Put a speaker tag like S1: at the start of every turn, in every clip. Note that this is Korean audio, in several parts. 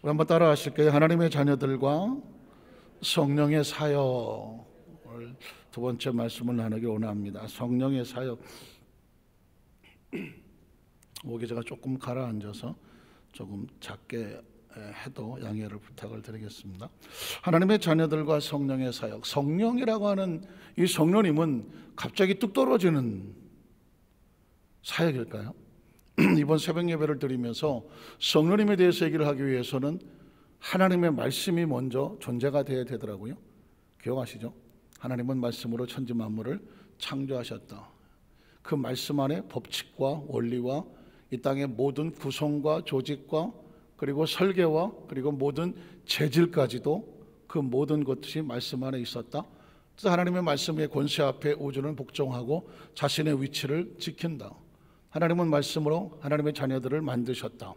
S1: 우리 한번 따라 하실게요. 하나님의 자녀들과 성령의 사역을 두 번째 말씀을 나누기 원합니다. 성령의 사역. 목이 제가 조금 가라앉아서 조금 작게 해도 양해를 부탁을 드리겠습니다. 하나님의 자녀들과 성령의 사역. 성령이라고 하는 이 성령님은 갑자기 뚝 떨어지는 사역일까요? 이번 새벽 예배를 드리면서 성령님에 대해서 얘기를 하기 위해서는 하나님의 말씀이 먼저 존재가 되어야 되더라고요. 기억하시죠? 하나님은 말씀으로 천지 만물을 창조하셨다. 그 말씀 안에 법칙과 원리와 이 땅의 모든 구성과 조직과 그리고 설계와 그리고 모든 재질까지도 그 모든 것이 말씀 안에 있었다. 그래서 하나님의 말씀의 권세 앞에 우주는 복종하고 자신의 위치를 지킨다. 하나님은 말씀으로 하나님의 자녀들을 만드셨다.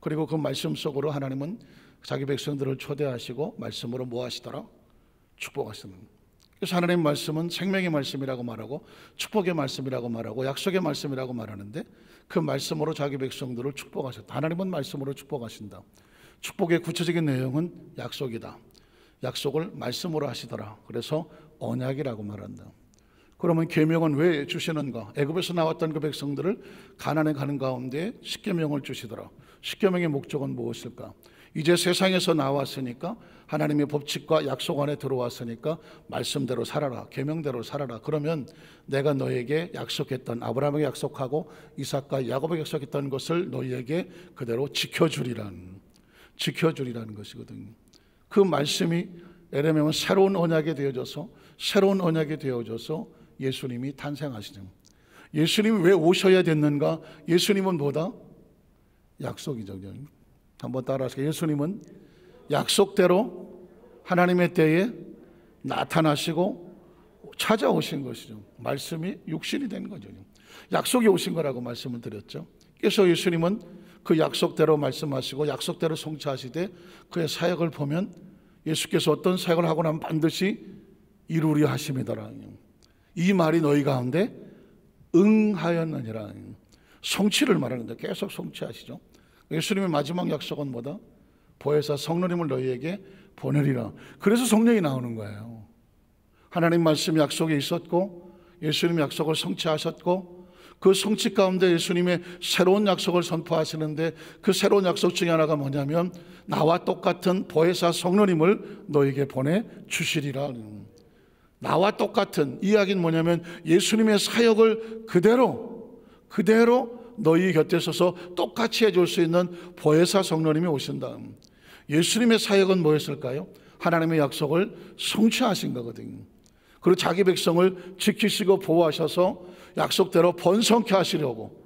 S1: 그리고 그 말씀 속으로 하나님은 자기 백성들을 초대하시고 말씀으로 뭐 하시더라? 축복하시는. 그래서 하나님의 말씀은 생명의 말씀이라고 말하고 축복의 말씀이라고 말하고 약속의 말씀이라고 말하는데 그 말씀으로 자기 백성들을 축복하셨다. 하나님은 말씀으로 축복하신다. 축복의 구체적인 내용은 약속이다. 약속을 말씀으로 하시더라. 그래서 언약이라고 말한다. 그러면 계명은 왜 주시는가? 애굽에서 나왔던 그 백성들을 가나안에 가는 가운데 십계명을 주시더라. 십계명의 목적은 무엇일까? 이제 세상에서 나왔으니까 하나님의 법칙과 약속 안에 들어왔으니까 말씀대로 살아라. 계명대로 살아라. 그러면 내가 너에게 약속했던 아브라함에게 약속하고 이삭과 야곱에게 약속했던 것을 너희에게 그대로 지켜주리라는 것이거든요. 그 말씀이 에레미야는 새로운 언약이 되어져서 예수님이 탄생하시죠. 예수님이 왜 오셔야 됐는가? 예수님은 뭐다? 약속이죠. 한번 따라하시죠. 예수님은 약속대로 하나님의 때에 나타나시고 찾아오신 것이죠. 말씀이 육신이 된 거죠. 약속이 오신 거라고 말씀을 드렸죠. 그래서 예수님은 그 약속대로 말씀하시고 약속대로 성취하시되 그의 사역을 보면 예수께서 어떤 사역을 하고 나면 반드시 이루려 하심이더라. 이 말이 너희 가운데 응하였느니라. 성취를 말하는데 계속 성취하시죠. 예수님의 마지막 약속은 뭐다? 보혜사 성령님을 너희에게 보내리라. 그래서 성령이 나오는 거예요. 하나님 말씀 약속이 있었고 예수님 약속을 성취하셨고 그 성취 가운데 예수님의 새로운 약속을 선포하시는데 그 새로운 약속 중에 하나가 뭐냐면 나와 똑같은 보혜사 성령님을 너희에게 보내주시리라. 나와 똑같은 이야기는 뭐냐면 예수님의 사역을 그대로 너희 곁에 서서 똑같이 해줄 수 있는 보혜사 성령님이 오신다. 예수님의 사역은 뭐였을까요? 하나님의 약속을 성취하신 거거든요. 그리고 자기 백성을 지키시고 보호하셔서 약속대로 번성케 하시려고,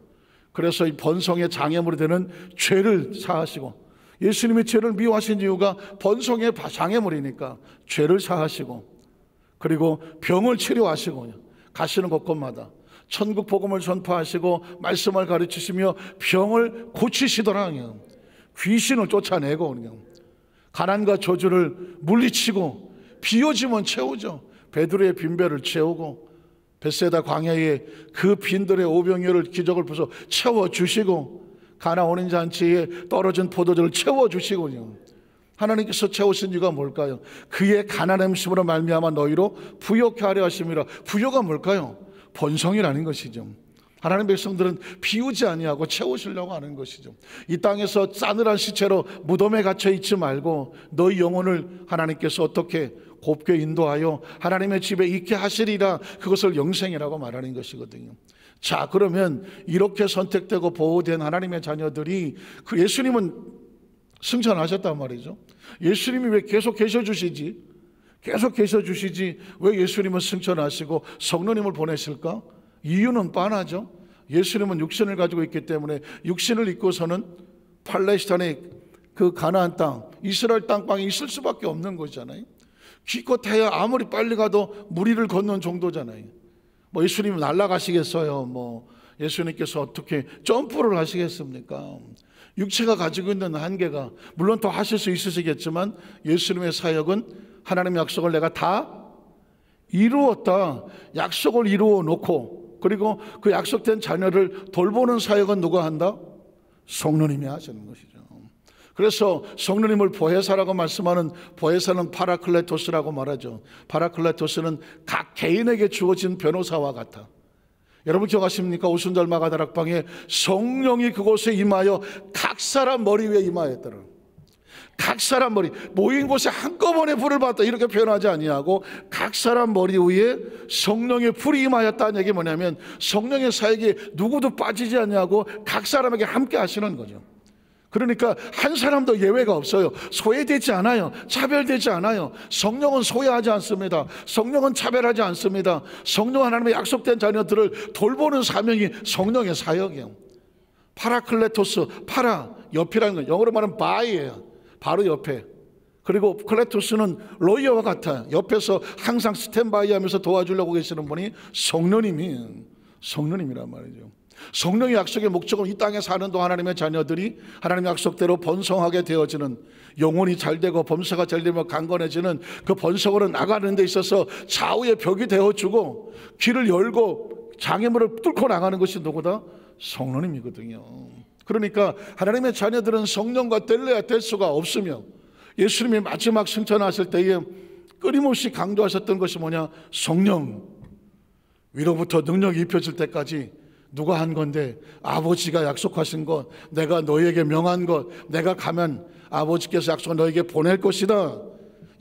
S1: 그래서 이 번성의 장애물이 되는 죄를 사하시고, 예수님이 죄를 미워하신 이유가 번성의 장애물이니까 죄를 사하시고, 그리고 병을 치료하시고 가시는 곳곳마다 천국 복음을 전파하시고 말씀을 가르치시며 병을 고치시더라. 귀신을 쫓아내고 가난과 저주를 물리치고 비워지면 채우죠. 베드로의 빈배를 채우고 벳세다 광야에 그 빈들의 오병이어를 기적을 부서 채워주시고 가나 혼인 잔치에 떨어진 포도주를 채워주시고 하나님께서 채우신 이유가 뭘까요? 그의 가난함심으로 말미암아 너희로 부요케 하려 하심이라. 부요가 뭘까요? 번성이라는 것이죠. 하나님 백성들은 비우지 아니하고 채우시려고 하는 것이죠. 이 땅에서 싸늘한 시체로 무덤에 갇혀 있지 말고 너희 영혼을 하나님께서 어떻게 곱게 인도하여 하나님의 집에 있게 하시리라. 그것을 영생이라고 말하는 것이거든요. 자, 그러면 이렇게 선택되고 보호된 하나님의 자녀들이 그 예수님은 승천하셨단 말이죠. 예수님이 왜 계속 계셔주시지 왜 예수님은 승천하시고 성령님을 보내실까? 이유는 뻔하죠. 예수님은 육신을 가지고 있기 때문에 육신을 입고서는 팔레스타인의 그 가나안 땅, 이스라엘 땅방에 있을 수밖에 없는 거잖아요. 기껏해야 아무리 빨리 가도 무리를 걷는 정도잖아요. 뭐 예수님이 날아가시겠어요? 예수님께서 어떻게 점프를 하시겠습니까? 육체가 가지고 있는 한계가, 물론 더 하실 수 있으시겠지만 예수님의 사역은 하나님의 약속을 내가 다 이루었다. 약속을 이루어 놓고 그리고 그 약속된 자녀를 돌보는 사역은 누가 한다? 성령님이 하시는 것이죠. 그래서 성령님을 보혜사라고 말씀하는 보혜사는 파라클레토스라고 말하죠. 파라클레토스는 각 개인에게 주어진 변호사와 같아. 여러분 기억하십니까? 오순절 마가다락방에 성령이 그곳에 임하여 각 사람 머리 위에 임하였더라. 각 사람 머리, 모인 곳에 한꺼번에 불을 받았다 이렇게 표현하지 아니하고 각 사람 머리 위에 성령의 불이 임하였다는 얘기 뭐냐면 성령의 사역에 누구도 빠지지 않냐고 각 사람에게 함께 하시는 거죠. 그러니까 한 사람도 예외가 없어요. 소외되지 않아요. 차별되지 않아요. 성령은 소외하지 않습니다. 성령은 차별하지 않습니다. 성령 하나님의 약속된 자녀들을 돌보는 사명이 성령의 사역이에요. 파라클레토스, 파라, 옆이라는 건 영어로 말하면 바이예요. 바로 옆에. 그리고 클레토스는 로이어와 같아요. 옆에서 항상 스탠바이 하면서 도와주려고 계시는 분이 성령님이란 말이죠. 성령의 약속의 목적은 이 땅에 사는 동안 하나님의 자녀들이 하나님의 약속대로 번성하게 되어지는, 영혼이 잘되고 범사가 잘되며 강건해지는 그 번성으로 나가는 데 있어서 좌우의 벽이 되어주고 길을 열고 장애물을 뚫고 나가는 것이 누구다? 성령님이거든요. 그러니까 하나님의 자녀들은 성령과 뗄래야 뗄 수가 없으며, 예수님이 마지막 승천하실 때에 끊임없이 강조하셨던 것이 뭐냐? 성령 위로부터 능력이 입혀질 때까지 누가 한 건데? 아버지가 약속하신 것, 내가 너희에게 명한 것, 내가 가면 아버지께서 약속한 너희에게 보낼 것이다.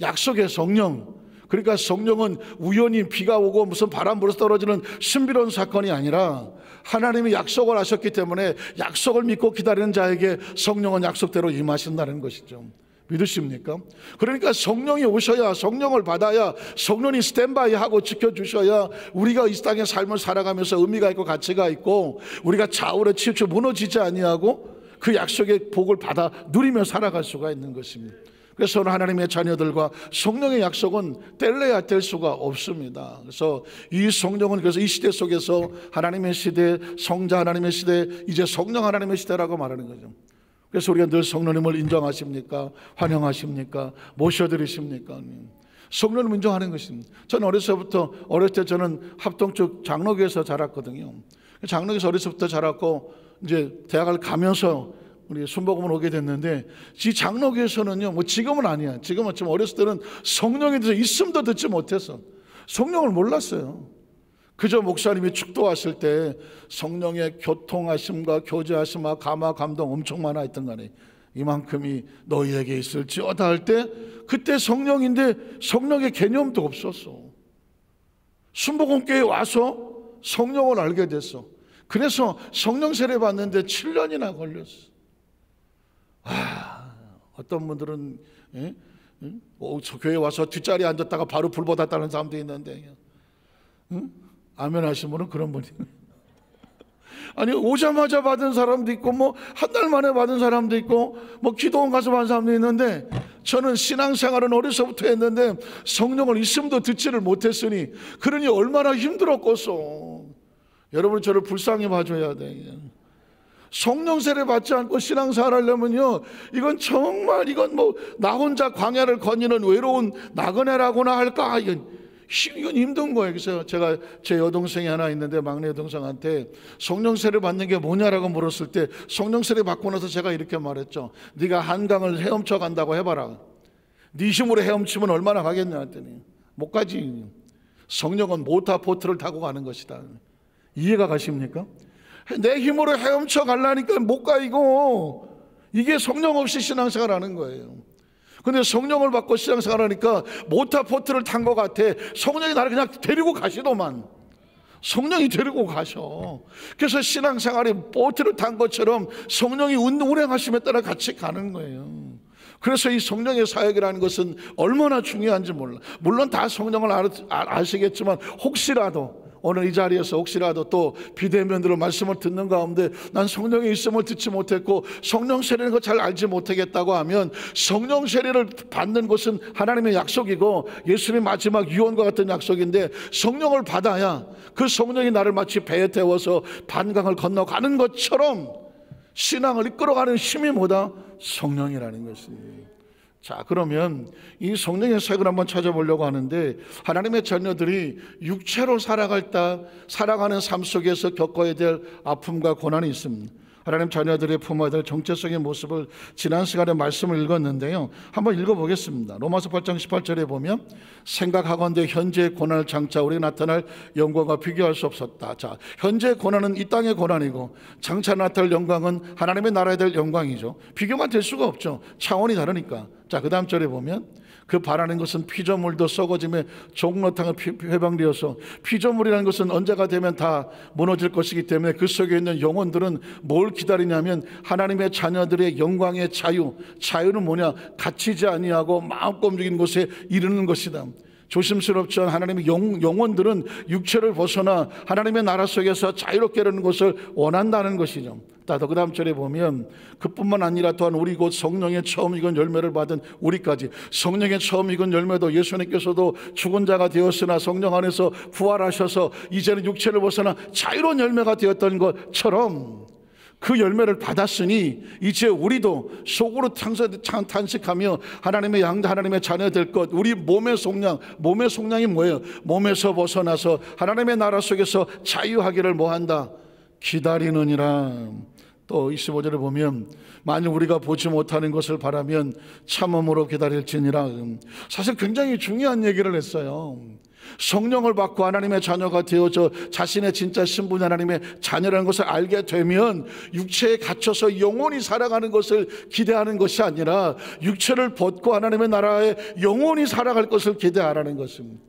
S1: 약속의 성령. 그러니까 성령은 우연히 비가 오고 무슨 바람 불어서 떨어지는 신비로운 사건이 아니라 하나님이 약속을 하셨기 때문에 약속을 믿고 기다리는 자에게 성령은 약속대로 임하신다는 것이죠. 믿으십니까? 그러니까 성령이 오셔야, 성령을 받아야, 성령이 스탠바이 하고 지켜주셔야 우리가 이 땅의 삶을 살아가면서 의미가 있고 가치가 있고 우리가 좌우로 치우쳐 무너지지 아니하고 그 약속의 복을 받아 누리며 살아갈 수가 있는 것입니다. 그래서 하나님의 자녀들과 성령의 약속은 뗄래야 뗄 수가 없습니다. 그래서 이 성령은 그래서 이 시대 속에서 하나님의 시대, 성자 하나님의 시대, 이제 성령 하나님의 시대라고 말하는 거죠. 그래서 우리가 늘 성령님을 인정하십니까? 환영하십니까? 모셔드리십니까? 성령님을 인정하는 것입니다. 저는 어렸을 때 저는 합동쪽 장로교에서 자랐거든요. 장로교에서 어렸을 때부터 자랐고 이제 대학을 가면서 우리 순복음을 오게 됐는데, 이 장로교에서는요, 뭐 지금은 아니야. 지금은 좀 어렸을 때는 성령에 대해서 있음도 듣지 못해서 성령을 몰랐어요. 그저 목사님이 축도하실 때 성령의 교통하심과 교제하심과 감화 감동 엄청 많아 했던 간에 이만큼이 너희에게 있을지어다 할 때 그때 성령인데 성령의 개념도 없었어. 순복음교회에 와서 성령을 알게 됐어. 그래서 성령 세례 받는데 7년이나 걸렸어. 어떤 분들은 저 교회 와서 뒷자리에 앉았다가 바로 불 받았다는 사람도 있는데, 아멘 하신 분은 그런 분이 아니 오자마자 받은 사람도 있고 뭐 한 달 만에 받은 사람도 있고 뭐 기도원 가서 받은 사람도 있는데, 저는 신앙생활은 어려서부터 했는데 성령을 있음도 듣지를 못했으니 그러니 얼마나 힘들었겠어. 여러분 저를 불쌍히 봐줘야 돼. 성령 세례 받지 않고 신앙생활 하려면요, 이건 정말 이건 뭐 나 혼자 광야를 거니는 외로운 나그네라고나 할까, 이건 힘든 거예요. 그래서 제가 제 여동생이 하나 있는데 막내 여동생한테 성령 세례 받는 게 뭐냐라고 물었을 때 성령 세례 받고 나서 제가 이렇게 말했죠. 네가 한강을 헤엄쳐 간다고 해봐라. 네 힘으로 헤엄치면 얼마나 가겠냐 했더니 못 가지. 성령은 모터보트를 타고 가는 것이다. 이해가 가십니까? 내 힘으로 헤엄쳐 가려니까 못 가. 이게 성령 없이 신앙생활 하는 거예요. 근데 성령을 받고 신앙생활 하니까 모터보트를 탄 것 같아. 성령이 나를 그냥 데리고 가시더만. 성령이 데리고 가셔. 그래서 신앙생활이 보트를 탄 것처럼 성령이 운행하심에 따라 같이 가는 거예요. 그래서 이 성령의 사역이라는 것은 얼마나 중요한지 몰라. 물론 다 성령을 아시겠지만 혹시라도 오늘 이 자리에서 혹시라도 또 비대면으로 말씀을 듣는 가운데 난 성령의 있음을 듣지 못했고 성령 세례는 거 잘 알지 못하겠다고 하면, 성령 세례를 받는 것은 하나님의 약속이고 예수님의 마지막 유언과 같은 약속인데, 성령을 받아야 그 성령이 나를 마치 배에 태워서 반강을 건너가는 것처럼 신앙을 이끌어가는 힘이 뭐다? 성령이라는 것입니다. 자, 그러면 이 성령의 사역을 한번 찾아보려고 하는데, 하나님의 자녀들이 육체로 살아가는 삶 속에서 겪어야 될 아픔과 고난이 있습니다. 하나님 자녀들의 품어야 될 정체성의 모습을 지난 시간에 말씀을 읽었는데요. 한번 읽어보겠습니다. 로마서 8장 18절에 보면 생각하건대 현재의 고난을 장차 우리가 나타날 영광과 비교할 수 없었다. 자, 현재의 고난은 이 땅의 고난이고 장차 나타날 영광은 하나님의 나라에 될 영광이죠. 비교가 될 수가 없죠. 차원이 다르니까. 자, 그 다음 절에 보면 그 바라는 것은 피조물도 썩어짐에 종로탕을 회방되어서, 피조물이라는 것은 언제가 되면 다 무너질 것이기 때문에 그 속에 있는 영혼들은 뭘 기다리냐면 하나님의 자녀들의 영광의 자유. 자유는 뭐냐? 갇히지 아니하고 마음껏 움직이는 곳에 이르는 것이다. 조심스럽지 않은 하나님의 영혼들은 육체를 벗어나 하나님의 나라 속에서 자유롭게 이르는 것을 원한다는 것이죠. 더 그 다음 절에 보면 그뿐만 아니라 또한 우리 곧 성령의 처음 익은 열매를 받은 우리까지, 성령의 처음 익은 열매도 예수님께서도 죽은 자가 되었으나 성령 안에서 부활하셔서 이제는 육체를 벗어나 자유로운 열매가 되었던 것처럼 그 열매를 받았으니 이제 우리도 속으로 탄식하며 하나님의 양자, 하나님의 자녀 될 것, 우리 몸의 속량이 뭐예요? 몸에서 벗어나서 하나님의 나라 속에서 자유하기를 뭐한다? 기다리느니라. 또 25절에 보면 만일 우리가 보지 못하는 것을 바라면 참음으로 기다릴지니라. 사실 굉장히 중요한 얘기를 했어요. 성령을 받고 하나님의 자녀가 되어져 자신의 진짜 신분이 하나님의 자녀라는 것을 알게 되면 육체에 갇혀서 영원히 살아가는 것을 기대하는 것이 아니라 육체를 벗고 하나님의 나라에 영원히 살아갈 것을 기대하라는 것입니다.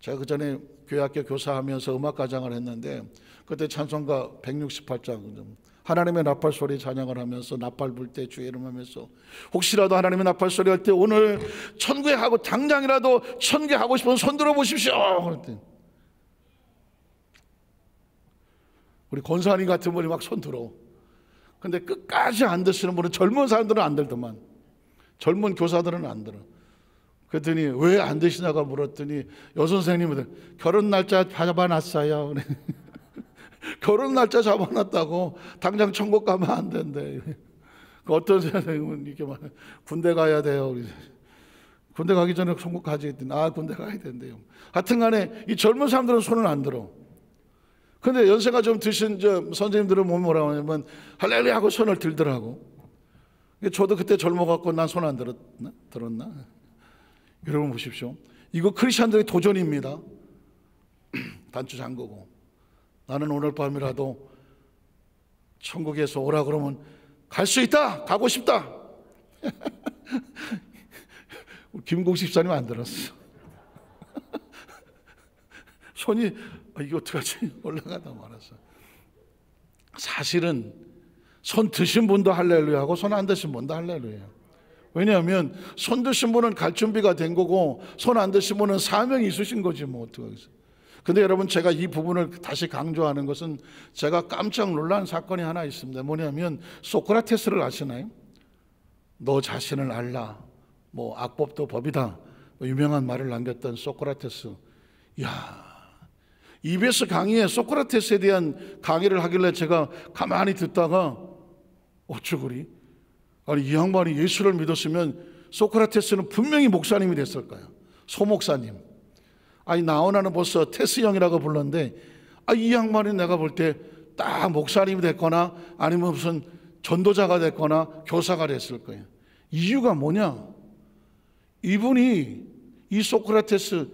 S1: 제가 그 전에 교회학교 교사하면서 음악가장을 했는데 그때 찬송가 168장 하나님의 나팔 소리 찬양을 하면서 나팔 불 때 주의 이름 하면서 혹시라도 하나님의 나팔 소리 할 때 오늘 천국에 하고 당장이라도 천국에 하고 싶으면 손 들어 보십시오. 우리 권사님 같은 분이 막 손 들어. 근데 끝까지 안 드시는 분은 젊은 사람들은 안 들더만. 젊은 교사들은 안 들어. 그랬더니 왜 안 드시냐고 물었더니 여선생님들 결혼 날짜 잡아놨어요. 결혼 날짜 잡아놨다고 당장 천국 가면 안 된대. 어떤 선생님은 이렇게 말, 군대 가야 돼요. 군대 가기 전에 천국 가지 했더니 군대 가야 된대요. 하여튼간에 이 젊은 사람들은 손을 안 들어. 근데 연세가 좀 드신 선생님들은 뭐라고 하냐면 할렐루야 하고 손을 들더라고. 저도 그때 젊어갖고 난 손 안 들었나? 여러분 보십시오. 이거 크리스찬들의 도전입니다. 단추 잠그고 나는 오늘 밤이라도 천국에서 오라 그러면 갈 수 있다. 가고 싶다. 김공식 집사님 안 들었어. 손이 이게 어떡하지? 올라가다 말았어. 사실은 손 드신 분도 할렐루야 하고 손 안 드신 분도 할렐루야. 왜냐하면 손 드신 분은 갈 준비가 된 거고 손 안 드신 분은 사명이 있으신 거지 뭐 어떡하겠어요. 근데 여러분 제가 이 부분을 다시 강조하는 것은 제가 깜짝 놀란 사건이 하나 있습니다. 뭐냐면 소크라테스를 아시나요? 너 자신을 알라. 뭐 악법도 법이다. 뭐 유명한 말을 남겼던 소크라테스. 이야, EBS 강의에 소크라테스에 대한 강의를 하길래 제가 가만히 듣다가 어쩌구리? 아니 이 양반이 예수를 믿었으면 소크라테스는 분명히 목사님이 됐을 거야. 소목사님. 아니 나오나는 벌써 테스 형이라고 불렀는데 이 양반이 내가 볼 때 딱 목사님이 됐거나 아니면 무슨 전도자가 됐거나 교사가 됐을 거예요. 이유가 뭐냐? 이분이 이 소크라테스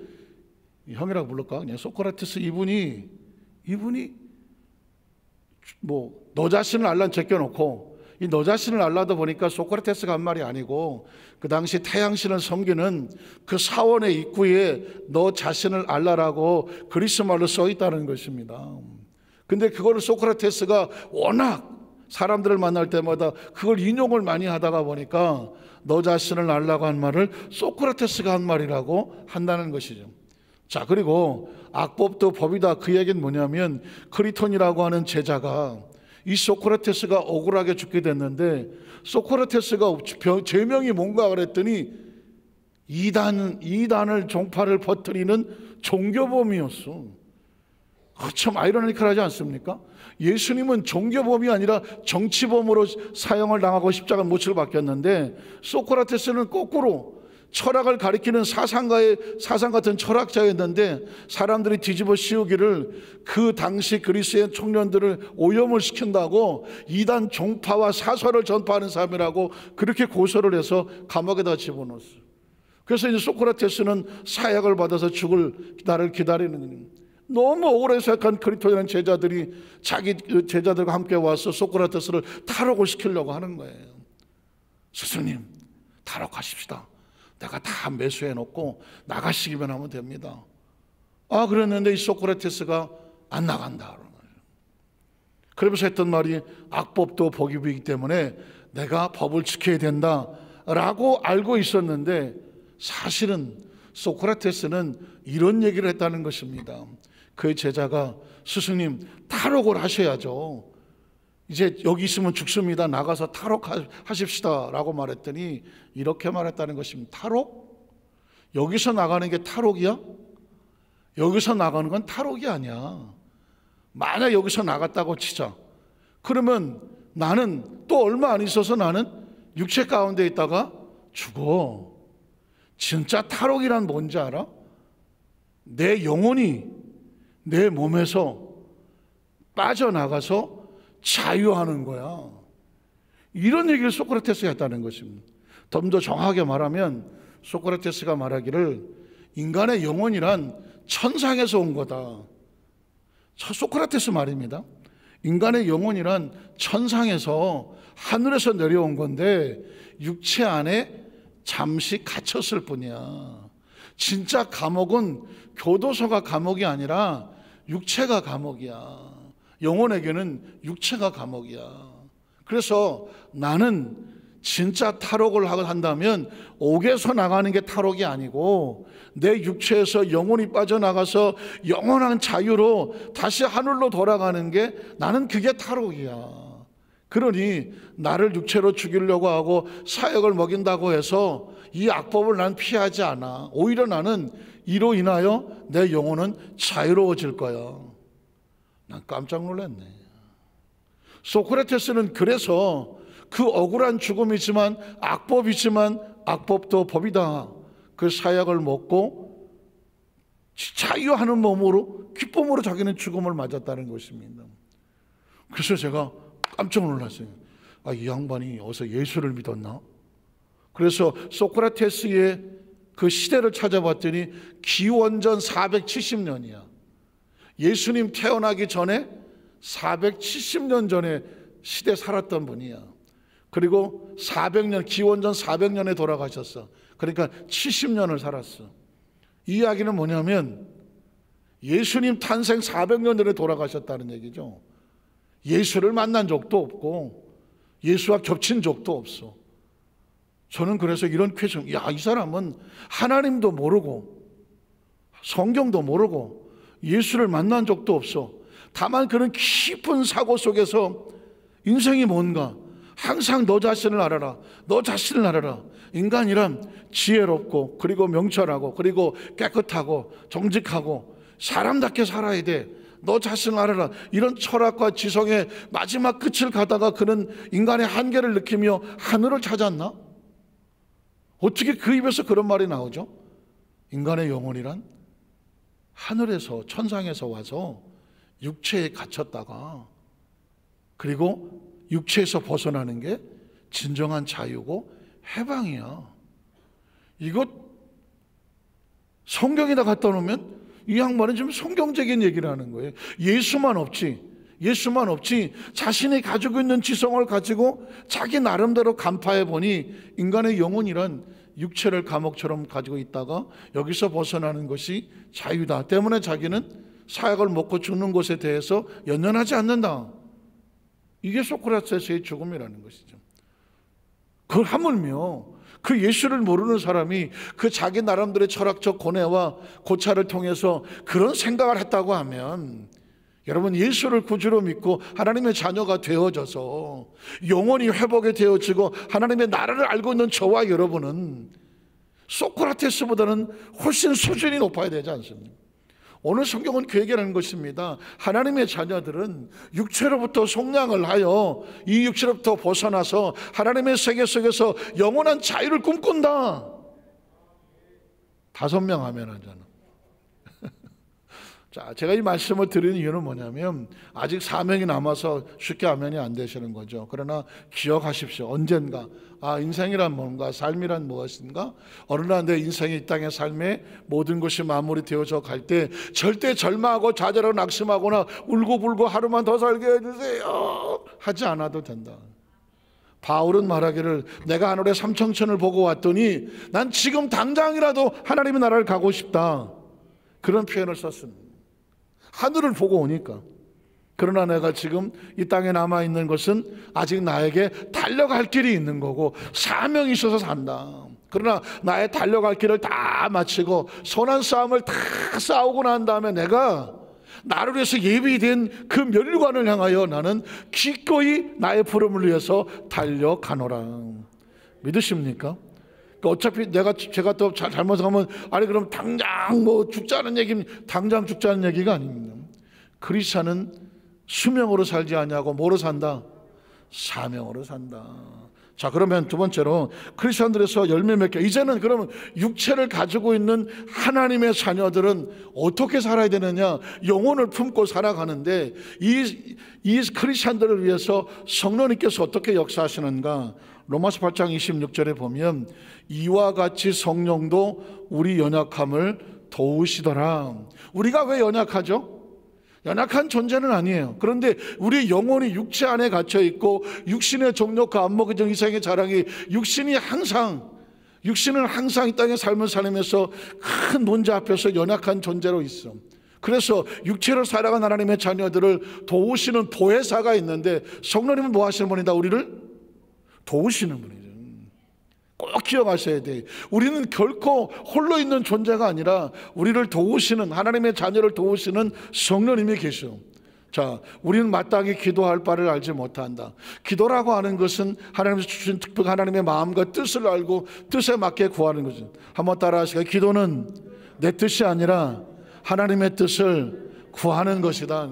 S1: 형이라고 부를까? 그냥 소크라테스 이분이 뭐 너 자신을 알란 제껴놓고 이 너 자신을 알라다 보니까 소크라테스가 한 말이 아니고 그 당시 태양신을 섬기는 그 사원의 입구에 너 자신을 알라라고 그리스말로 써 있다는 것입니다. 근데 그거를 소크라테스가 워낙 사람들을 만날 때마다 그걸 인용을 많이 하다가 보니까 너 자신을 알라고 한 말을 소크라테스가 한 말이라고 한다는 것이죠. 자, 그리고 악법도 법이다. 그 얘기는 뭐냐면 크리톤이라고 하는 제자가 이 소크라테스가 억울하게 죽게 됐는데 소크라테스가 제명이 뭔가 그랬더니 이단을 종파를 퍼뜨리는 종교범이었어. 참 아이러니컬하지 않습니까? 예수님은 종교범이 아니라 정치범으로 사형을 당하고 십자가 못을 박혔는데 소크라테스는 거꾸로 철학을 가리키는 사상 같은 철학자였는데 사람들이 뒤집어 씌우기를 그 당시 그리스의 청년들을 오염을 시킨다고 이단 종파와 사설을 전파하는 사람이라고 그렇게 고소를 해서 감옥에다 집어넣었어요. 그래서 이제 소크라테스는 사약을 받아서 죽을 날을 기다리는 거예요. 너무 억울해 생각한 그리스도인의 제자들이 자기 제자들과 함께 와서 소크라테스를 탈옥을 시키려고 하는 거예요. 스승님, 탈옥하십시다. 내가 다 매수해 놓고 나가시기만 하면 됩니다. 그랬는데 이 소크라테스가 안 나간다. 그러면서 했던 말이 악법도 복이 비기 때문에 내가 법을 지켜야 된다라고 알고 있었는데 사실은 소크라테스는 이런 얘기를 했다는 것입니다. 그의 제자가 스승님 탈옥을 하셔야죠. 이제 여기 있으면 죽습니다. 나가서 탈옥하십시다 라고 말했더니 이렇게 말했다는 것입니다. 탈옥? 여기서 나가는 게 탈옥이야? 여기서 나가는 건 탈옥이 아니야. 만약 여기서 나갔다고 치자. 그러면 나는 또 얼마 안 있어서 나는 육체 가운데 있다가 죽어. 진짜 탈옥이란 뭔지 알아? 내 영혼이 내 몸에서 빠져나가서 자유하는 거야. 이런 얘기를 소크라테스가 했다는 것입니다. 좀 더 정확하게 말하면 소크라테스가 말하기를 인간의 영혼이란 천상에서 온 거다. 소크라테스 말입니다. 인간의 영혼이란 천상에서 하늘에서 내려온 건데 육체 안에 잠시 갇혔을 뿐이야. 진짜 감옥은 교도소가 감옥이 아니라 육체가 감옥이야. 영혼에게는 육체가 감옥이야. 그래서 나는 진짜 탈옥을 한다면 옥에서 나가는 게 탈옥이 아니고 내 육체에서 영혼이 빠져나가서 영원한 자유로 다시 하늘로 돌아가는 게 나는 그게 탈옥이야. 그러니 나를 육체로 죽이려고 하고 사역을 먹인다고 해서 이 악법을 난 피하지 않아. 오히려 나는 이로 인하여 내 영혼은 자유로워질 거야. 난 깜짝 놀랐네. 소크라테스는 그래서 그 억울한 죽음이지만 악법이지만 악법도 법이다. 그 사약을 먹고 자유하는 몸으로 기쁨으로 자기는 죽음을 맞았다는 것입니다. 그래서 제가 깜짝 놀랐어요. 이 양반이 어디서 예수를 믿었나? 그래서 소크라테스의 그 시대를 찾아봤더니 기원전 470년이야. 예수님 태어나기 전에 470년 전에 시대 살았던 분이야. 그리고 400년, 기원전 400년에 돌아가셨어. 그러니까 70년을 살았어. 이 이야기는 뭐냐면 예수님 탄생 400년 전에 돌아가셨다는 얘기죠. 예수를 만난 적도 없고 예수와 겹친 적도 없어. 저는 그래서 이런 퀘션, 이 사람은 하나님도 모르고 성경도 모르고 예수를 만난 적도 없어. 다만 그런 깊은 사고 속에서 인생이 뭔가 항상 너 자신을 알아라. 너 자신을 알아라. 인간이란 지혜롭고 그리고 명철하고 그리고 깨끗하고 정직하고 사람답게 살아야 돼. 너 자신을 알아라. 이런 철학과 지성의 마지막 끝을 가다가 그는 인간의 한계를 느끼며 하늘을 찾았나? 어떻게 그 입에서 그런 말이 나오죠? 인간의 영혼이란 하늘에서 천상에서 와서 육체에 갇혔다가 그리고 육체에서 벗어나는 게 진정한 자유고 해방이야. 이것 성경에다 갖다 놓으면 이 양반은 좀 성경적인 얘기를 하는 거예요. 예수만 없지 자신이 가지고 있는 지성을 가지고 자기 나름대로 간파해 보니 인간의 영혼이란 육체를 감옥처럼 가지고 있다가 여기서 벗어나는 것이 자유다 때문에 자기는 사약을 먹고 죽는 것에 대해서 연연하지 않는다. 이게 소크라테스의 죽음이라는 것이죠. 그걸 하물며 그 예수를 모르는 사람이 그 자기 나름대로의 철학적 고뇌와 고찰을 통해서 그런 생각을 했다고 하면 여러분 예수를 구주로 믿고 하나님의 자녀가 되어져서 영혼이 회복이 되어지고 하나님의 나라를 알고 있는 저와 여러분은 소크라테스보다는 훨씬 수준이 높아야 되지 않습니까? 오늘 성경은 그 얘기를 하는 것입니다. 하나님의 자녀들은 육체로부터 속량을 하여 이 육체로부터 벗어나서 하나님의 세계 속에서 영원한 자유를 꿈꾼다. 5명 하면 하잖아. 자, 제가 이 말씀을 드리는 이유는 뭐냐면 아직 사명이 남아서 쉽게 하면이 안 되시는 거죠. 그러나 기억하십시오. 언젠가 인생이란 뭔가, 삶이란 무엇인가, 어느 날 내 인생이 이 땅의 삶에 모든 것이 마무리되어져 갈 때 절대 절망하고 좌절하고 낙심하거나 울고불고 하루만 더 살게 해주세요 하지 않아도 된다. 바울은 말하기를 내가 하늘의 삼청천을 보고 왔더니 난 지금 당장이라도 하나님의 나라를 가고 싶다, 그런 표현을 썼습니다. 하늘을 보고 오니까. 그러나 내가 지금 이 땅에 남아있는 것은 아직 나에게 달려갈 길이 있는 거고 사명이 있어서 산다. 그러나 나의 달려갈 길을 다 마치고 선한 싸움을 다 싸우고 난 다음에 내가 나를 위해서 예비된 그 멸관을 향하여 나는 기꺼이 나의 부름을 위해서 달려가노라. 믿으십니까? 어차피 제가 또 잘못하면 그럼 당장 죽자는 얘기는 당장 죽자는 얘기가 아닙니다. 크리스찬은 수명으로 살지 아니하고 뭐로 산다? 사명으로 산다. 자, 그러면 두 번째로 크리스찬들에서 열매 맺게, 이제는 그러면 육체를 가지고 있는 하나님의 자녀들은 어떻게 살아야 되느냐? 영혼을 품고 살아가는데 이 크리스찬들을 위해서 성령님께서 어떻게 역사하시는가? 로마서 8장 26절에 보면 이와 같이 성령도 우리 연약함을 도우시더라. 우리가 왜 연약하죠? 연약한 존재는 아니에요. 그런데 우리 영혼이 육체 안에 갇혀 있고 육신의 정욕과 안목의 이상의 자랑이 육신은 항상 이 땅의 삶을 살면서 큰 논자 앞에서 연약한 존재로 있어. 그래서 육체로 살아간 하나님의 자녀들을 도우시는 보혜사가 있는데 성령님은 뭐 하시는 분이다? 우리를 도우시는 분이죠. 꼭 기억하셔야 돼요. 우리는 결코 홀로 있는 존재가 아니라 우리를 도우시는, 하나님의 자녀를 도우시는 성령님이 계셔. 자, 우리는 마땅히 기도할 바를 알지 못한다. 기도라고 하는 것은 하나님께서 주신 특별한 하나님의 마음과 뜻을 알고 뜻에 맞게 구하는 거죠. 한번 따라 하시겠어요? 기도는 내 뜻이 아니라 하나님의 뜻을 구하는 것이다.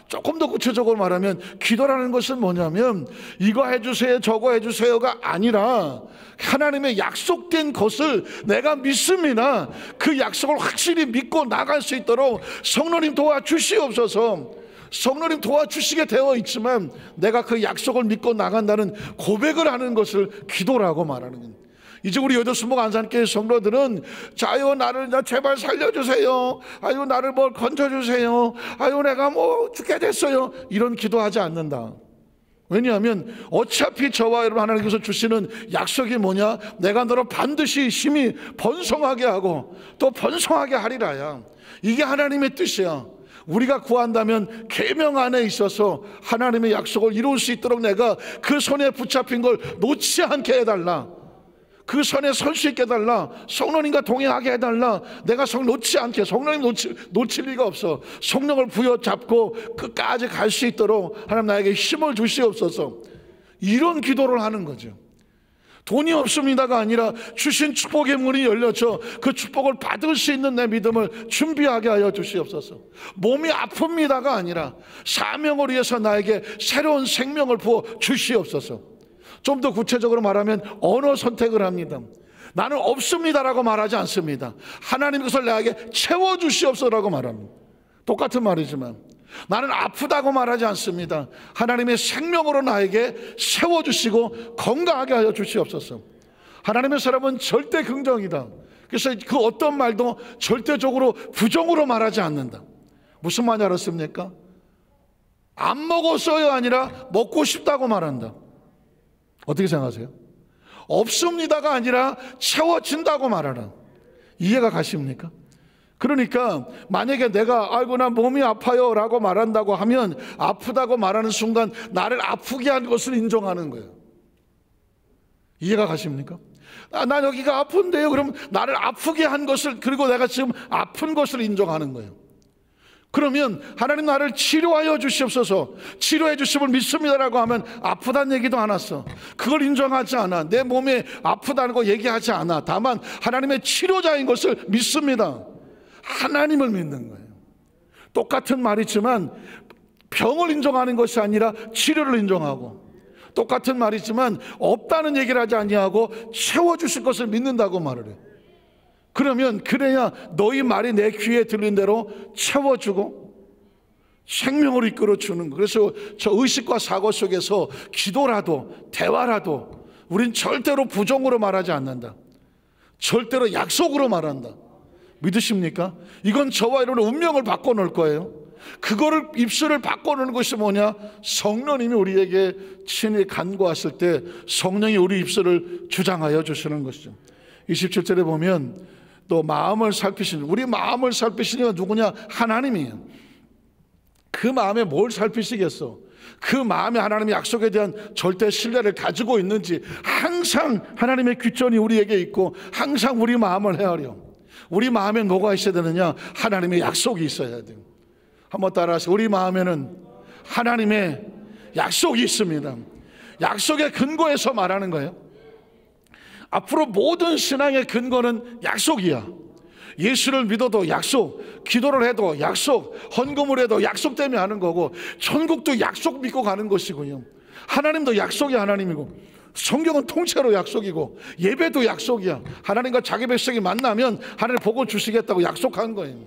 S1: 조금 더 구체적으로 말하면 기도라는 것은 뭐냐면 이거 해주세요 저거 해주세요가 아니라 하나님의 약속된 것을 내가 믿습니다. 그 약속을 확실히 믿고 나갈 수 있도록 성령님 도와주시옵소서. 성령님 도와주시게 되어 있지만 내가 그 약속을 믿고 나간다는 고백을 하는 것을 기도라고 말하는 겁니다. 이제 우리 여도순복 안산교회 성도들은 자요 나를 제발 살려주세요, 아유 나를 뭘 건져주세요, 아유 내가 죽게 됐어요, 이런 기도하지 않는다. 왜냐하면 어차피 저와 여러분 하나님께서 주시는 약속이 뭐냐? 내가 너를 반드시 심히 번성하게 하고 또 번성하게 하리라야. 이게 하나님의 뜻이야. 우리가 구한다면 계명 안에 있어서 하나님의 약속을 이룰 수 있도록 내가 그 손에 붙잡힌 걸 놓지 않게 해달라. 그 선에 설 수 있게 해달라. 성령님과 동행하게 해달라. 내가 성령 놓지 않게, 성령님 놓칠 리가 없어. 성령을 부여잡고 끝까지 갈 수 있도록 하나님 나에게 힘을 주시옵소서. 이런 기도를 하는 거죠. 돈이 없습니다가 아니라 주신 축복의 문이 열려져 그 축복을 받을 수 있는 내 믿음을 준비하게 하여 주시옵소서. 몸이 아픕니다가 아니라 사명을 위해서 나에게 새로운 생명을 부어 주시옵소서. 좀 더 구체적으로 말하면 언어 선택을 합니다. 나는 없습니다라고 말하지 않습니다. 하나님 그것을 나에게 채워주시옵소서라고 말합니다. 똑같은 말이지만 나는 아프다고 말하지 않습니다. 하나님의 생명으로 나에게 세워주시고 건강하게 하여 주시옵소서. 하나님의 사람은 절대 긍정이다. 그래서 그 어떤 말도 절대적으로 부정으로 말하지 않는다. 무슨 말인지 알았습니까? 안 먹었어요 아니라 먹고 싶다고 말한다. 어떻게 생각하세요? 없습니다가 아니라 채워진다고 말하라. 이해가 가십니까? 그러니까 만약에 내가 아이고 나 몸이 아파요 라고 말한다고 하면 아프다고 말하는 순간 나를 아프게 한 것을 인정하는 거예요. 이해가 가십니까? 나 여기가 아픈데요. 그럼 나를 아프게 한 것을, 그리고 내가 지금 아픈 것을 인정하는 거예요. 그러면 하나님 나를 치료하여 주시옵소서, 치료해 주심을 믿습니다라고 하면 아프다는 얘기도 안 했어. 그걸 인정하지 않아. 내 몸에 아프다는 거 얘기하지 않아. 다만 하나님의 치료자인 것을 믿습니다. 하나님을 믿는 거예요. 똑같은 말이지만 병을 인정하는 것이 아니라 치료를 인정하고, 똑같은 말이지만 없다는 얘기를 하지 아니하고 채워주실 것을 믿는다고 말을 해요. 그러면 그래야 너희 말이 내 귀에 들린 대로 채워주고 생명으로 이끌어주는 거. 그래서 저 의식과 사고 속에서 기도라도 대화라도 우린 절대로 부정으로 말하지 않는다. 절대로 약속으로 말한다. 믿으십니까? 이건 저와 여러분의 운명을 바꿔놓을 거예요. 그거를 입술을 바꿔놓는 것이 뭐냐? 성령님이 우리에게 친히 간구하실 때 성령이 우리 입술을 주장하여 주시는 것이죠. 27절에 보면 또 마음을 살피시는, 우리 마음을 살피시는 건 누구냐? 하나님이에요. 그 마음에 뭘 살피시겠어? 그 마음에 하나님의 약속에 대한 절대 신뢰를 가지고 있는지 항상 하나님의 귀전이 우리에게 있고 항상 우리 마음을 헤아려. 우리 마음에 뭐가 있어야 되느냐? 하나님의 약속이 있어야 돼요. 한번 따라하세요. 우리 마음에는 하나님의 약속이 있습니다. 약속의 근거에서 말하는 거예요. 앞으로 모든 신앙의 근거는 약속이야. 예수를 믿어도 약속, 기도를 해도 약속, 헌금을 해도 약속 때문에 하는 거고, 천국도 약속 믿고 가는 것이고요. 하나님도 약속이 하나님이고, 성경은 통째로 약속이고, 예배도 약속이야. 하나님과 자기 백성이 만나면 하나님 복을 주시겠다고 약속한 거예요.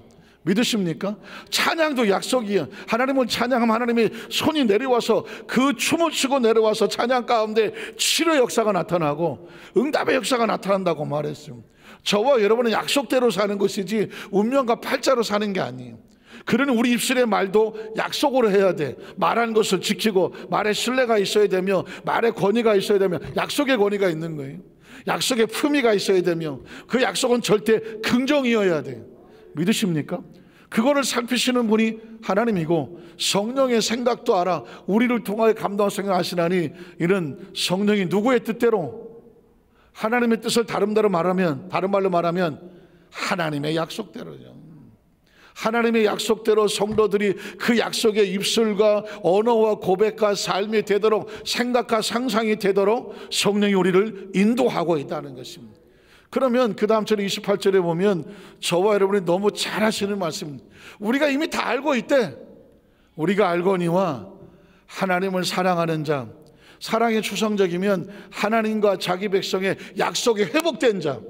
S1: 믿으십니까? 찬양도 약속이야. 하나님을 찬양하면 하나님의 손이 내려와서 그 춤을 추고 내려와서 찬양 가운데 치료의 역사가 나타나고 응답의 역사가 나타난다고 말했어요. 저와 여러분은 약속대로 사는 것이지 운명과 팔자로 사는 게 아니에요. 그러니 우리 입술의 말도 약속으로 해야 돼. 말한 것을 지키고 말에 신뢰가 있어야 되며 말에 권위가 있어야 되며 약속의 권위가 있는 거예요. 약속의 품위가 있어야 되며 그 약속은 절대 긍정이어야 돼요. 믿으십니까? 그거를 살피시는 분이 하나님이고 성령의 생각도 알아 우리를 통하여 감동하고 생각하시나니 이는 성령이 누구의 뜻대로 하나님의 뜻을 다른 말로 말하면 하나님의 약속대로죠. 하나님의 약속대로 성도들이 그 약속의 입술과 언어와 고백과 삶이 되도록 생각과 상상이 되도록 성령이 우리를 인도하고 있다는 것입니다. 그러면 그 다음 절에 28절에 보면 저와 여러분이 너무 잘 하시는 말씀, 우리가 이미 다 알고 있대. 우리가 알거니와 하나님을 사랑하는 자, 사랑이 추상적이면 하나님과 자기 백성의 약속이 회복된 자.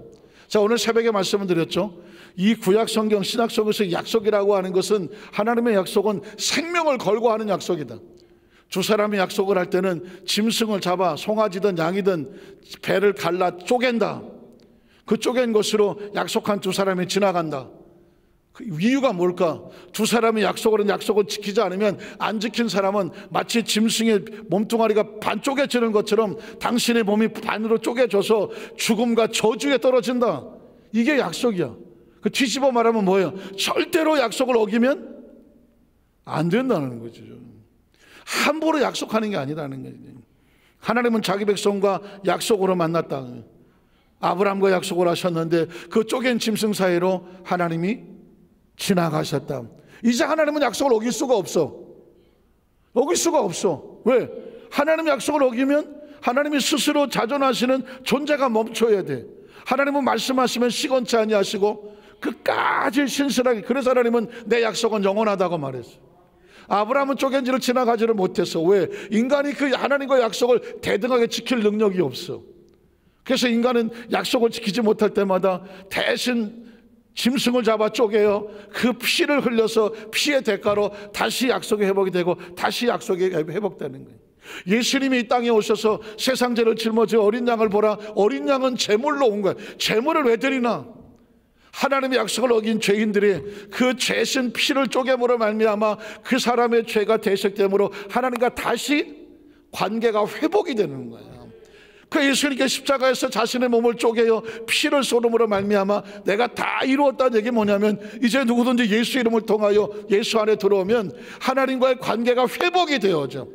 S1: 자, 오늘 새벽에 말씀을 드렸죠. 이 구약 성경 신약 속에서 약속이라고 하는 것은 하나님의 약속은 생명을 걸고 하는 약속이다. 두 사람이 약속을 할 때는 짐승을 잡아 송아지든 양이든 배를 갈라 쪼갠다. 그 쪼갠 것으로 약속한 두 사람이 지나간다. 그 이유가 뭘까? 두 사람이 약속을 지키지 않으면 안 지킨 사람은 마치 짐승의 몸뚱아리가 반 쪼개지는 것처럼 당신의 몸이 반으로 쪼개져서 죽음과 저주에 떨어진다. 이게 약속이야. 그 뒤집어 말하면 뭐예요? 절대로 약속을 어기면 안 된다는 거죠. 함부로 약속하는 게 아니라는 거죠. 하나님은 자기 백성과 약속으로 만났다. 아브라함과 약속을 하셨는데 그 쪼갠 짐승 사이로 하나님이 지나가셨다. 이제 하나님은 약속을 어길 수가 없어. 어길 수가 없어. 왜? 하나님의 약속을 어기면 하나님이 스스로 자존하시는 존재가 멈춰야 돼. 하나님은 말씀하시면 시건치 아니하시고 끝까지 신실하게, 그래서 하나님은 내 약속은 영원하다고 말했어. 아브라함은 쪼갠지를 지나가지를 못했어. 왜? 인간이 그 하나님과 약속을 대등하게 지킬 능력이 없어. 그래서 인간은 약속을 지키지 못할 때마다 대신 짐승을 잡아 쪼개요. 그 피를 흘려서 피의 대가로 다시 약속이 회복이 되고 다시 약속이 회복되는 거예요. 예수님이 이 땅에 오셔서 세상 죄를 짊어져 어린 양을 보라. 어린 양은 제물로 온 거예요. 제물을 왜 드리나? 하나님의 약속을 어긴 죄인들이 그 죄신 피를 쪼개므로 말미암아 그 사람의 죄가 대속됨으로 하나님과 다시 관계가 회복이 되는 거예요. 그 예수님께 십자가에서 자신의 몸을 쪼개요 피를 쏟음으로 말미암아 내가 다 이루었다는 얘기 뭐냐면 이제 누구든지 예수 이름을 통하여 예수 안에 들어오면 하나님과의 관계가 회복이 되어져.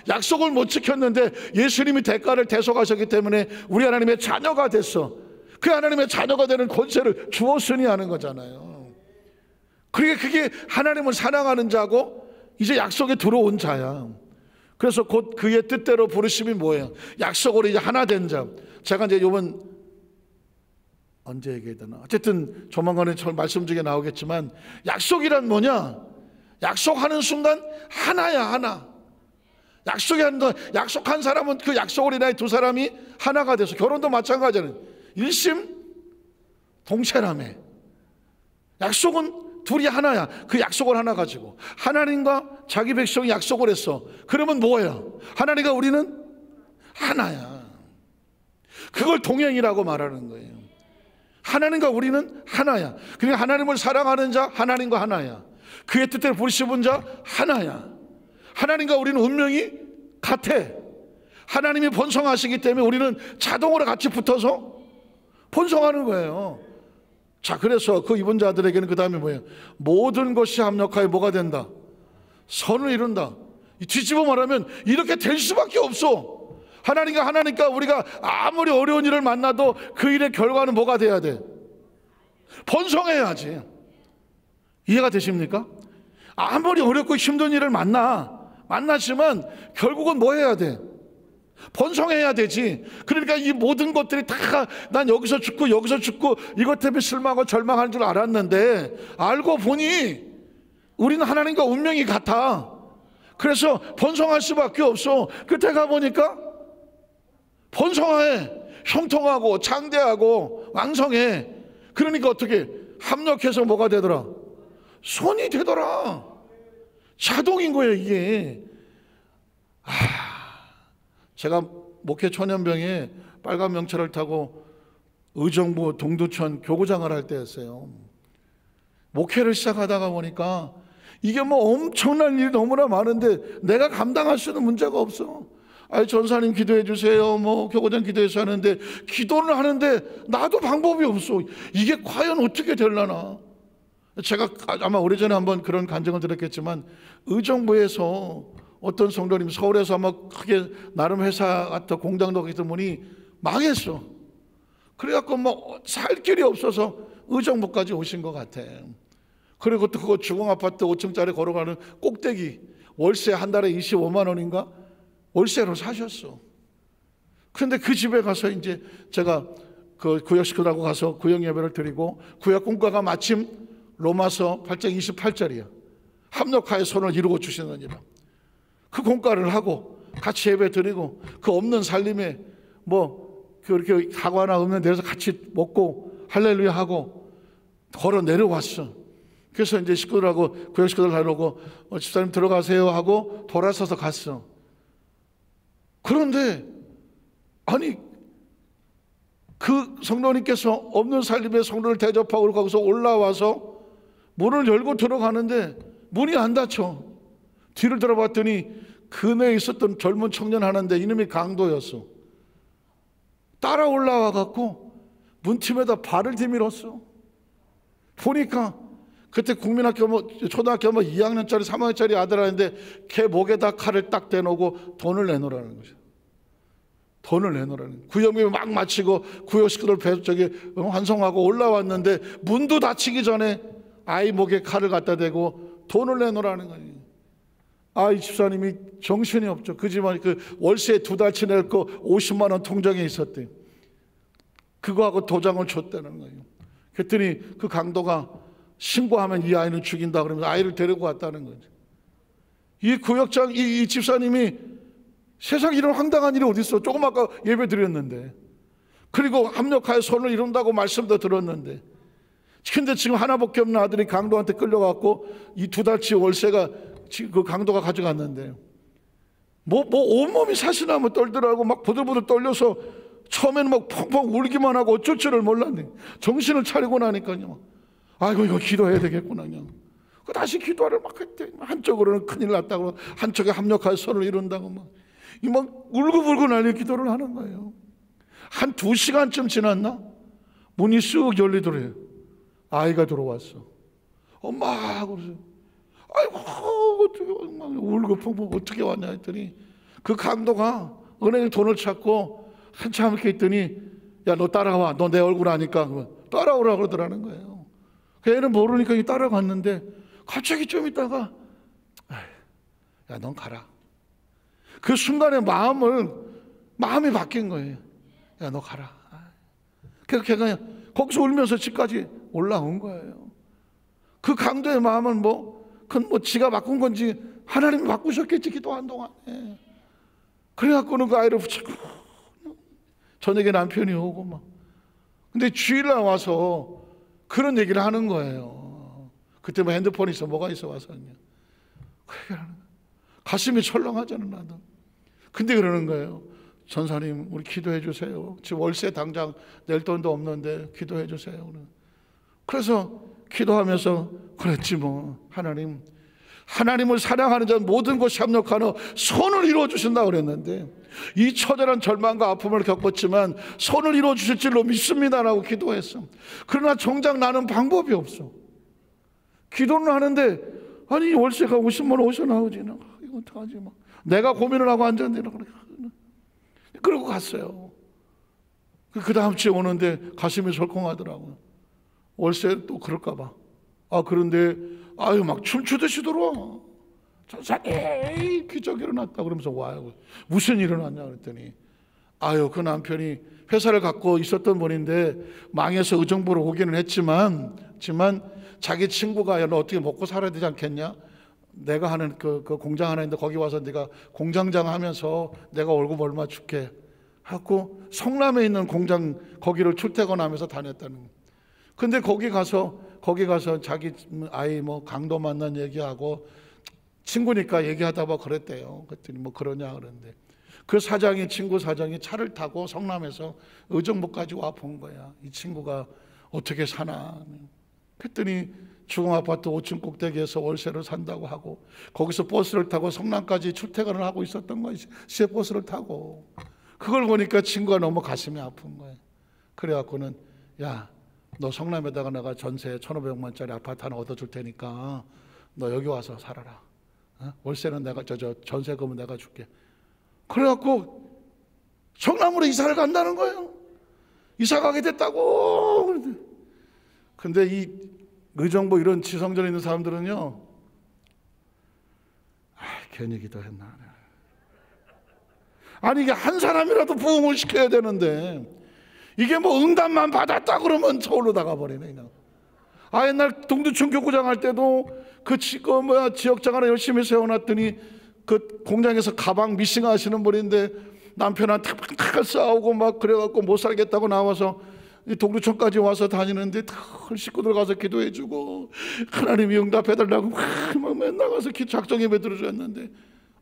S1: 약속을 못 지켰는데 예수님이 대가를 대속하셨기 때문에 우리 하나님의 자녀가 됐어. 그 하나님의 자녀가 되는 권세를 주었으니 하는 거잖아요. 그게 하나님을 사랑하는 자고 이제 약속에 들어온 자야. 그래서 곧 그의 뜻대로 부르심이 뭐예요? 약속으로 이제 하나 된 자. 제가 이제 요번 언제 얘기해야 되나? 어쨌든 조만간에 말씀 중에 나오겠지만 약속이란 뭐냐? 약속하는 순간 하나야, 하나. 약속한 사람은 그 약속을 인하여 두 사람이 하나가 돼서 결혼도 마찬가지잖아요. 일심 동체라며. 약속은 둘이 하나야. 그 약속을 하나 가지고 하나님과 자기 백성이 약속을 했어. 그러면 뭐야? 하나님과 우리는 하나야. 그걸 동행이라고 말하는 거예요. 하나님과 우리는 하나야. 그러니까 하나님을 사랑하는 자 하나님과 하나야. 그의 뜻대로 부르신 자 하나야. 하나님과 우리는 운명이 같아. 하나님이 번성하시기 때문에 우리는 자동으로 같이 붙어서 번성하는 거예요. 자, 그래서 그 입은 자들에게는 그 다음에 뭐예요? 모든 것이 합력하여 뭐가 된다? 선을 이룬다. 뒤집어 말하면 이렇게 될 수밖에 없어. 하나님과 우리가 아무리 어려운 일을 만나도 그 일의 결과는 뭐가 돼야 돼? 번성해야지. 이해가 되십니까? 아무리 어렵고 힘든 일을 만나지만 결국은 뭐 해야 돼? 번성해야 되지. 그러니까 이 모든 것들이 다 난 여기서 죽고 이것 때문에 실망하고 절망하는 줄 알았는데 알고 보니 우리는 하나님과 운명이 같아. 그래서 번성할 수밖에 없어. 끝에 가보니까 번성해, 형통하고 장대하고 왕성해. 그러니까 어떻게 합력해서 뭐가 되더라? 손이 되더라. 자동인 거예요 이게. 제가 목회 초년병에 빨간 명찰을 타고 의정부 동두천 교구장을 할 때였어요. 목회를 시작하다가 보니까 이게 뭐 엄청난 일이 너무나 많은데 내가 감당할 수 있는 문제가 없어. 아니 전사님 기도해 주세요, 뭐 교구장 기도해서 하는데 기도를 하는데 나도 방법이 없어. 이게 과연 어떻게 되려나. 제가 아마 오래전에 한번 그런 간증을 들었겠지만 의정부에서 어떤 성도님 서울에서 아마 크게 나름 회사 같은 공장도 같은 분이 망했어. 그래갖고 뭐 살 길이 없어서 의정부까지 오신 것 같아. 그리고 또 그거 주공아파트 5층짜리 걸어가는 꼭대기 월세 한 달에 25만 원인가 월세로 사셨어. 그런데 그 집에 가서 이제 제가 그 구역시키라고 가서 구역 예배를 드리고 구역 공과가 마침 로마서 8장 28절이야. 합력하여 손을 이루고 주시느니라. 그 공과를 하고 같이 예배 드리고 그 없는 살림에 뭐 그렇게 가거나 없는 데서 같이 먹고 할렐루야 하고 걸어 내려왔어. 그래서 이제 식구들하고 구역 식구들 다니고 집사님 들어가세요 하고 돌아서서 갔어. 그런데 아니 그 성도님께서 없는 살림에 성도를 대접하고 거기서 올라와서 문을 열고 들어가는데 문이 안 닫혀. 뒤를 들어봤더니 근해에 있었던 젊은 청년 하나인데 이름이 강도였어. 따라 올라와 갖고 문틈에다 발을 디밀었어. 보니까 그때 국민학교 초등학교 2학년짜리 3학년짜리 아들 하는데 걔 목에다 칼을 딱 대놓고 돈을 내놓으라는 거죠. 돈을 내놓으라는 거예요. 구역예배 막 마치고 구역 식구들 환송하고 올라왔는데 문도 닫히기 전에 아이 목에 칼을 갖다 대고 돈을 내놓으라는 거예요. 이 집사님이 정신이 없죠. 그 집안이 그 월세 2달치 낼 거 50만 원 통장에 있었대요. 그거하고 도장을 줬다는 거예요. 그랬더니 그 강도가 신고하면 이 아이는 죽인다 그러면서 아이를 데리고 왔다는 거죠. 이 구역장 이 집사님이 세상에 이런 황당한 일이 어디 있어. 조금 아까 예배 드렸는데 그리고 합력하여 손을 이룬다고 말씀도 들었는데 근데 지금 하나밖에 없는 아들이 강도한테 끌려갔고 이 2달치 월세가 그 강도가 가져갔는데 뭐 온몸이 사시나무 떨더라고. 막 보들보들 떨려서 처음에는 막 펑펑 울기만 하고 어쩔 줄을 몰랐네. 정신을 차리고 나니까요 아이고 이거 기도해야 되겠구나. 그냥 다시 기도를 막 했대. 한쪽으로는 큰일 났다고 한쪽에 합력하여 손을 이룬다고 막 울고불고 난리 기도를 하는 거예요. 한 2시간쯤 지났나 문이 쑥 열리더래요. 아이가 들어왔어. 엄마 하고 아이고 어떻게 막 울고 펑펑 어떻게 왔냐 했더니 그 강도가 은행에 돈을 찾고 한참 이렇게 있더니 야 너 따라와. 너 내 얼굴 아니까 따라오라 그러더라는 거예요. 애는 모르니까 따라갔는데 갑자기 좀 있다가 야 넌 가라. 그 순간에 마음이 바뀐 거예요. 야 너 가라. 그래서 걔가 거기서 울면서 집까지 올라온 거예요. 그 강도의 마음은 그건 지가 바꾼 건지 하나님이 바꾸셨겠지. 기도한 동안에. 그래갖고는 그 아이를 붙잡고 저녁에 남편이 오고 근데 주일날 와서 그런 얘기를 하는 거예요. 그때 뭐 핸드폰이 있어 뭐가 있어 와서 그 얘기를 하는 거예요. 가슴이 철렁하잖아 나도. 근데 그러는 거예요. 전사님 우리 기도해 주세요. 지금 월세 당장 낼 돈도 없는데 기도해 주세요. 그래서 기도하면서 그랬지 뭐. 하나님을 사랑하는 자 모든 것이 협력하는 손을 이루어 주신다고 그랬는데 이 처절한 절망과 아픔을 겪었지만 손을 이루어 주실 줄로 믿습니다라고 기도했어. 그러나 정작 나는 방법이 없어. 기도는 하는데 아니 월세가 50만 원 어디서 나오지? 이거 어떡하지? 막 내가 고민을 하고 앉았는데 그러고 갔어요. 그 다음 주에 오는데 가슴이 설컹하더라고요. 월세 또 그럴까 봐. 그런데 막 춤추듯이 들어와. 전사님 기적 일어났다 그러면서 와요. 무슨 일 일어났냐 그랬더니 그 남편이 회사를 갖고 있었던 분인데 망해서 의정부로 오기는 했지만 자기 친구가 야 너 어떻게 먹고 살아야 되지 않겠냐? 내가 하는 그 공장 하나 있는데 거기 와서 네가 공장장 하면서 내가 월급 얼마 줄게 하고 성남에 있는 공장 거기를 출퇴근하면서 다녔다는 거예요. 근데 거기 가서 자기 아이 뭐 강도 만난 얘기하고 친구니까 얘기하다 봐 그랬대요. 그랬더니 뭐 그러냐 그러는데 그 친구 사장이 차를 타고 성남에서 의정부까지 와 본 거야. 이 친구가 어떻게 사나. 그랬더니 주공아파트 5층 꼭대기에서 월세를 산다고 하고 거기서 버스를 타고 성남까지 출퇴근을 하고 있었던 거야. 시외버스를 타고. 그걸 보니까 친구가 너무 가슴이 아픈 거야. 그래갖고는 야 너 성남에다가 내가 전세 1,500만짜리 아파트 하나 얻어줄 테니까 너 여기 와서 살아라. 월세는 내가 전세금은 내가 줄게. 그래갖고 성남으로 이사를 간다는 거예요. 이사 가게 됐다고. 근데 이 의정부 이런 지성전 있는 사람들은요 괜히 기도했나. 아니 이게 한 사람이라도 부흥을 시켜야 되는데 이게 뭐 응답만 받았다 그러면 서울로 나가버리네 그냥. 옛날 동두천 교구장 할 때도 지역장 하나 열심히 세워놨더니 그 공장에서 가방 미싱 하시는 분인데 남편한테 싸우고 막 그래갖고 못 살겠다고 나와서 동두천까지 와서 다니는데 식구들 가서 기도해주고 하나님이 응답해달라고 막 맨날 가서 작정 예배 들어줬는데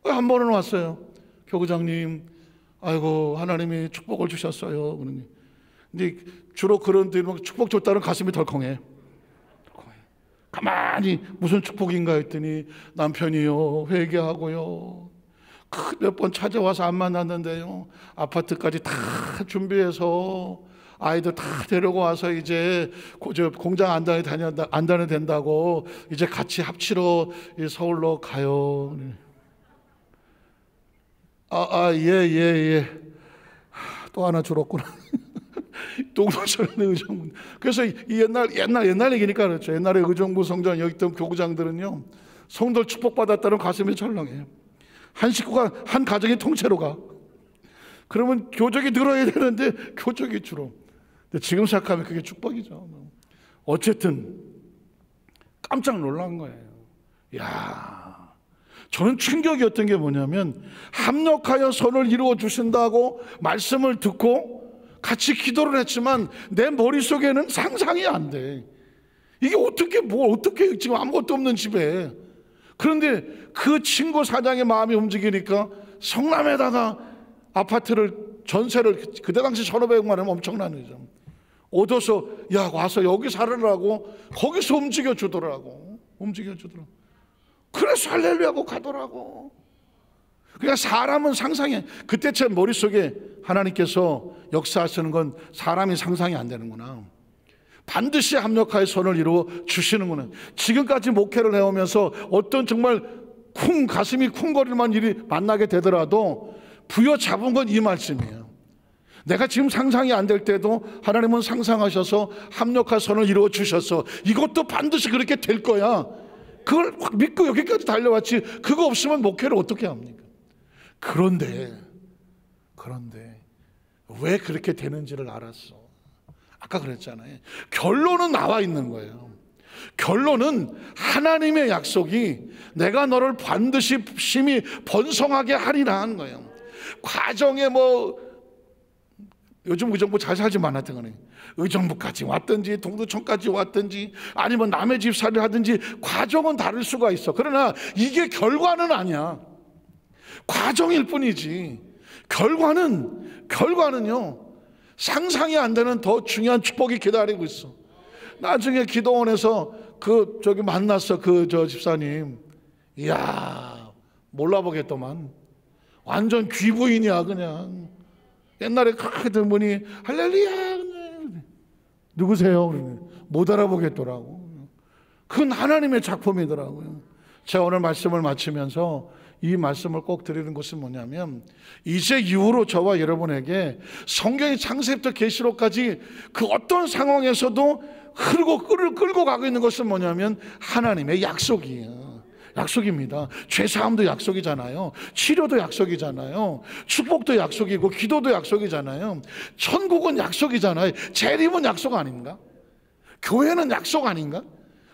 S1: 한 번은 왔어요. 교구장님 아이고 하나님이 축복을 주셨어요. 근데 주로 그런 데 축복 줬다는 가슴이 덜컹해. 가만히 무슨 축복인가 했더니 남편이요 회개하고요 몇 번 찾아와서 안 만났는데요 아파트까지 다 준비해서 아이들 다 데리고 와서 이제 공장 안단에 된다고 이제 같이 합치러 서울로 가요. 예. 또 하나 줄었구나. 동두천의 의정부. 그래서 이 옛날 얘기니까 그렇죠. 옛날에 의정부 성전 여기 있던 교구장들은요 성도를 축복받았다는 가슴이 철렁해요. 한 식구가 한 가정이 통째로 가. 그러면 교적이 늘어야 되는데 교적이 줄어. 근데 지금 생각하면 그게 축복이죠. 어쨌든 깜짝 놀란 거예요. 저는 충격이었던 게 뭐냐면 합력하여 선을 이루어 주신다고 말씀을 듣고 같이 기도를 했지만 내 머릿속에는 상상이 안 돼. 이게 어떻게 지금 아무것도 없는 집에. 그런데 그 친구 사장의 마음이 움직이니까 성남에다가 아파트를 전세를 그때 당시 1,500만 원 엄청난 거죠. 얻어서 와서 여기 살으라고 거기서 움직여 주더라고. 그래서 할렐루야하고 가더라고. 그러니까 사람은 상상해. 그때 제 머릿속에 하나님께서 역사하시는 건 사람이 상상이 안 되는구나. 반드시 합력하여 선을 이루어 주시는구나. 지금까지 목회를 해오면서 어떤 정말 가슴이 쿵거릴만 일이 만나게 되더라도 부여잡은 건 이 말씀이에요. 내가 지금 상상이 안 될 때도 하나님은 상상하셔서 합력할 선을 이루어 주셔서 이것도 반드시 그렇게 될 거야. 그걸 믿고 여기까지 달려왔지. 그거 없으면 목회를 어떻게 합니까? 그런데 왜 그렇게 되는지를 알았어. 아까 그랬잖아요. 결론은 나와 있는 거예요. 결론은 하나님의 약속이 내가 너를 반드시 심히 번성하게 하리라 하는 거예요. 과정에 요즘 의정부 잘 살지만 하여튼 간에 의정부까지 왔든지 동두천까지 왔든지 아니면 남의 집살이를 하든지 과정은 다를 수가 있어. 그러나 이게 결과는 아니야. 과정일 뿐이지 결과는요 상상이 안 되는 더 중요한 축복이 기다리고 있어. 나중에 기도원에서 만났어. 저 집사님. 이야, 몰라보겠더만. 완전 귀부인이야, 그냥. 옛날에 크던 분이 할렐루야. 누구세요? 못 알아보겠더라고. 그건 하나님의 작품이더라고요. 제가 오늘 말씀을 마치면서 이 말씀을 꼭 드리는 것은 뭐냐면, 이제 이후로 저와 여러분에게 성경의 창세기부터 계시록까지 그 어떤 상황에서도 끌고 가고 있는 것은 뭐냐면 하나님의 약속이에요. 약속입니다. 죄사함도 약속이잖아요. 치료도 약속이잖아요. 축복도 약속이고 기도도 약속이잖아요. 천국은 약속이잖아요. 재림은 약속 아닌가? 교회는 약속 아닌가?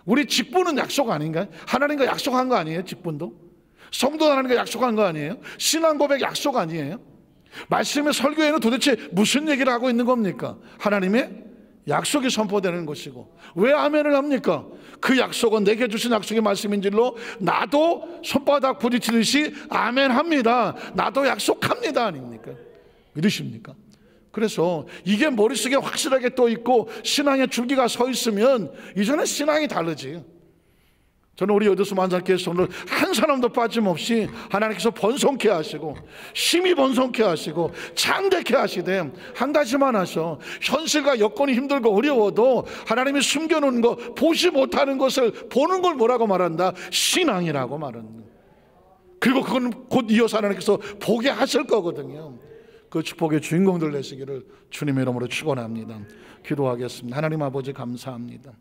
S1: 우리 직분은 약속 아닌가? 하나님과 약속한 거 아니에요? 직분도? 성도 하나님과 약속한 거 아니에요? 신앙 고백 약속 아니에요? 말씀의 설교에는 도대체 무슨 얘기를 하고 있는 겁니까? 하나님의 약속이 선포되는 것이고. 왜 아멘을 합니까? 그 약속은 내게 주신 약속의 말씀인 줄로 나도 손바닥 부딪히듯이 아멘합니다. 나도 약속합니다. 아닙니까? 믿으십니까? 그래서 이게 머릿속에 확실하게 또 있고 신앙의 줄기가 서 있으면 이제는 신앙이 다르지. 저는 우리 여도수 만장께서 오늘 한 사람도 빠짐없이 하나님께서 번성케 하시고 심히 번성케 하시고 창대케 하시되 한 가지만 하셔. 현실과 여건이 힘들고 어려워도 하나님이 숨겨놓은 거, 보지 못하는 것을 보는 걸 뭐라고 말한다? 신앙이라고 말한다. 그리고 그건 곧 이어서 하나님께서 보게 하실 거거든요. 그 축복의 주인공들 되시기를 주님의 이름으로 축원합니다. 기도하겠습니다. 하나님 아버지 감사합니다.